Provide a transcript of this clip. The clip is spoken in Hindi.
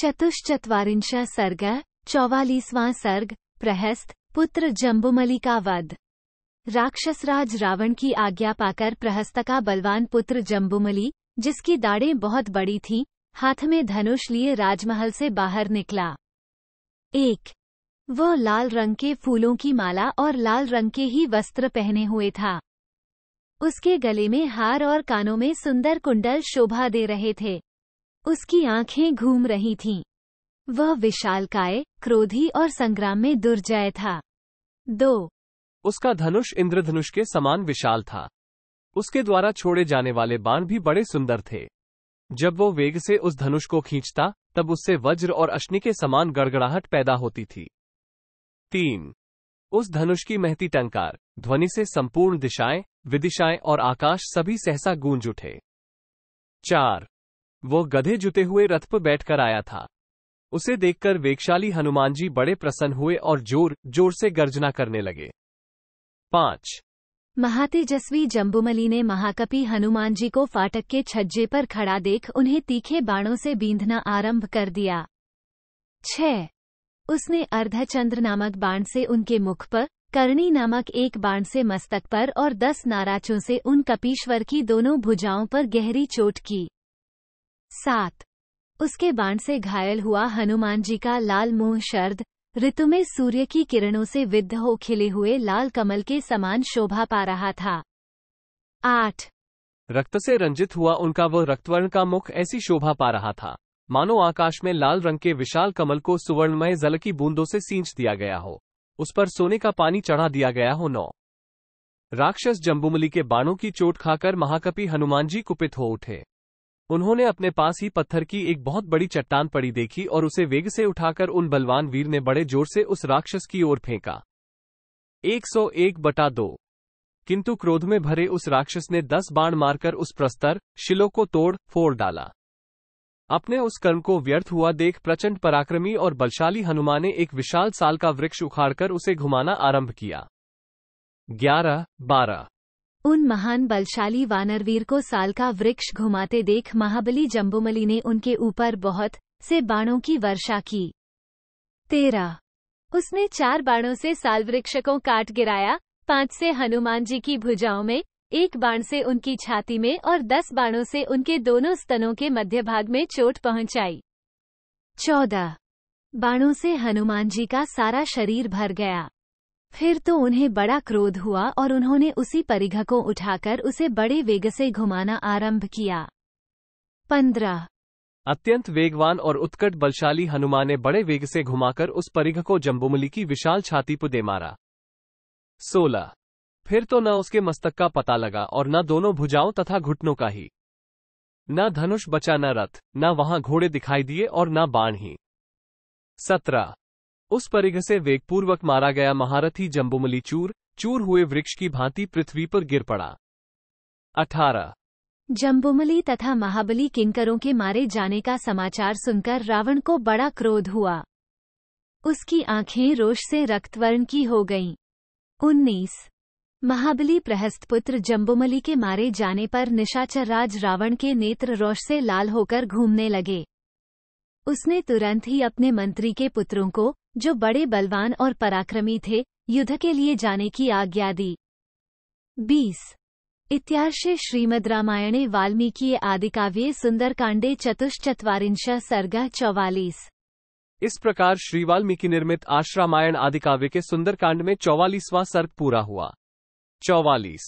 चतुश्चत्वारिंश सर्ग 44वां सर्ग। प्रहस्त पुत्र जम्बुमलि का वध। राक्षसराज रावण की आज्ञा पाकर प्रहस्त का बलवान पुत्र जम्बुमलि, जिसकी दाढ़ें बहुत बड़ी थीं, हाथ में धनुष लिए राजमहल से बाहर निकला। वह लाल रंग के फूलों की माला और लाल रंग के ही वस्त्र पहने हुए था। उसके गले में हार और कानों में सुंदर कुंडल शोभा दे रहे थे। उसकी आंखें घूम रही थीं। वह विशालकाय, क्रोधी और संग्राम में दुर्जय था। 2 उसका धनुष इंद्रधनुष के समान विशाल था। उसके द्वारा छोड़े जाने वाले बाण भी बड़े सुंदर थे। जब वो वेग से उस धनुष को खींचता, तब उससे वज्र और अश्नि के समान गड़गड़ाहट पैदा होती थी। 3 उस धनुष की महती टंकार ध्वनि से संपूर्ण दिशाएं, विदिशाएं और आकाश सभी सहसा गूंज उठे। 4 वो गधे जुते हुए रथ पर बैठकर आया था। उसे देखकर वेगशाली हनुमान जी बड़े प्रसन्न हुए और जोर जोर से गर्जना करने लगे। 5 महातेजस्वी जम्बुमलि ने महाकपि हनुमान जी को फाटक के छज्जे पर खड़ा देख उन्हें तीखे बाणों से बींधना आरंभ कर दिया। 6 उसने अर्धचंद्र नामक बाण से उनके मुख पर, कर्णी नामक एक बाण से मस्तक पर और 10 नाराचों से उन कपीश्वर की दोनों भुजाओं पर गहरी चोट की। 7 उसके बाण से घायल हुआ हनुमान जी का लाल मुंह शरद ऋतु में सूर्य की किरणों से विद्ध हो खिले हुए लाल कमल के समान शोभा पा रहा था। 8 रक्त से रंजित हुआ उनका वह रक्तवर्ण का मुख ऐसी शोभा पा रहा था, मानो आकाश में लाल रंग के विशाल कमल को सुवर्णमय जल की बूंदों से सींच दिया गया हो, उस पर सोने का पानी चढ़ा दिया गया हो। 9 राक्षस जम्बुमलि के बाणों की चोट खाकर महाकपि हनुमान जी कुपित हो उठे। उन्होंने अपने पास ही पत्थर की एक बहुत बड़ी चट्टान पड़ी देखी और उसे वेग से उठाकर उन बलवान वीर ने बड़े जोर से उस राक्षस की ओर फेंका। 101/2 किंतु क्रोध में भरे उस राक्षस ने 10 बाण मारकर उस प्रस्तर शिलों को तोड़ फोड़ डाला। अपने उस कर्म को व्यर्थ हुआ देख प्रचंड पराक्रमी और बलशाली हनुमान ने एक विशाल साल का वृक्ष उखाड़कर उसे घुमाना आरंभ किया। 11/12 उन महान बलशाली वानरवीर को साल का वृक्ष घुमाते देख महाबली जम्बुमलि ने उनके ऊपर बहुत से बाणों की वर्षा की। 13 उसने 4 बाणों से साल वृक्ष को काट गिराया, 5 से हनुमान जी की भुजाओं में, 1 बाण से उनकी छाती में और 10 बाणों से उनके दोनों स्तनों के मध्य भाग में चोट पहुंचाई। 14 बाणों से हनुमान जी का सारा शरीर भर गया। फिर तो उन्हें बड़ा क्रोध हुआ और उन्होंने उसी परिघ को उठाकर उसे बड़े वेग से घुमाना आरंभ किया। 15 अत्यंत वेगवान और उत्कट बलशाली हनुमान ने बड़े वेग से घुमाकर उस परिघ को जम्बुमलि की विशाल छाती पर दे मारा। 16 फिर तो न उसके मस्तक का पता लगा और न दोनों भुजाओं तथा घुटनों का ही। न धनुष बचा, न रथ, न वहां घोड़े दिखाई दिए और न बाण ही। 17 उस परिघ से वेगपूर्वक मारा गया महारथी जम्बुमलि चूर चूर हुए वृक्ष की भांति पृथ्वी पर गिर पड़ा। 18 जम्बुमलि तथा महाबली किंकरों के मारे जाने का समाचार सुनकर रावण को बड़ा क्रोध हुआ। उसकी आंखें रोष से रक्तवर्ण की हो गईं। 19 महाबली प्रहस्तपुत्र जम्बुमलि के मारे जाने पर निशाचर राज रावण के नेत्र रोष से लाल होकर घूमने लगे। उसने तुरंत ही अपने मंत्री के पुत्रों को, जो बड़े बलवान और पराक्रमी थे, युद्ध के लिए जाने की आज्ञा दी। 20 इत्यार्षे श्रीमद् रामायणे वाल्मीकि आदिकाव्ये सुंदरकांडे चतुश्चत्वारिंश सर्ग 44। इस प्रकार श्री वाल्मीकि निर्मित आश्रामायण आदिकाव्य के सुंदरकांड में 44वां सर्ग पूरा हुआ। 44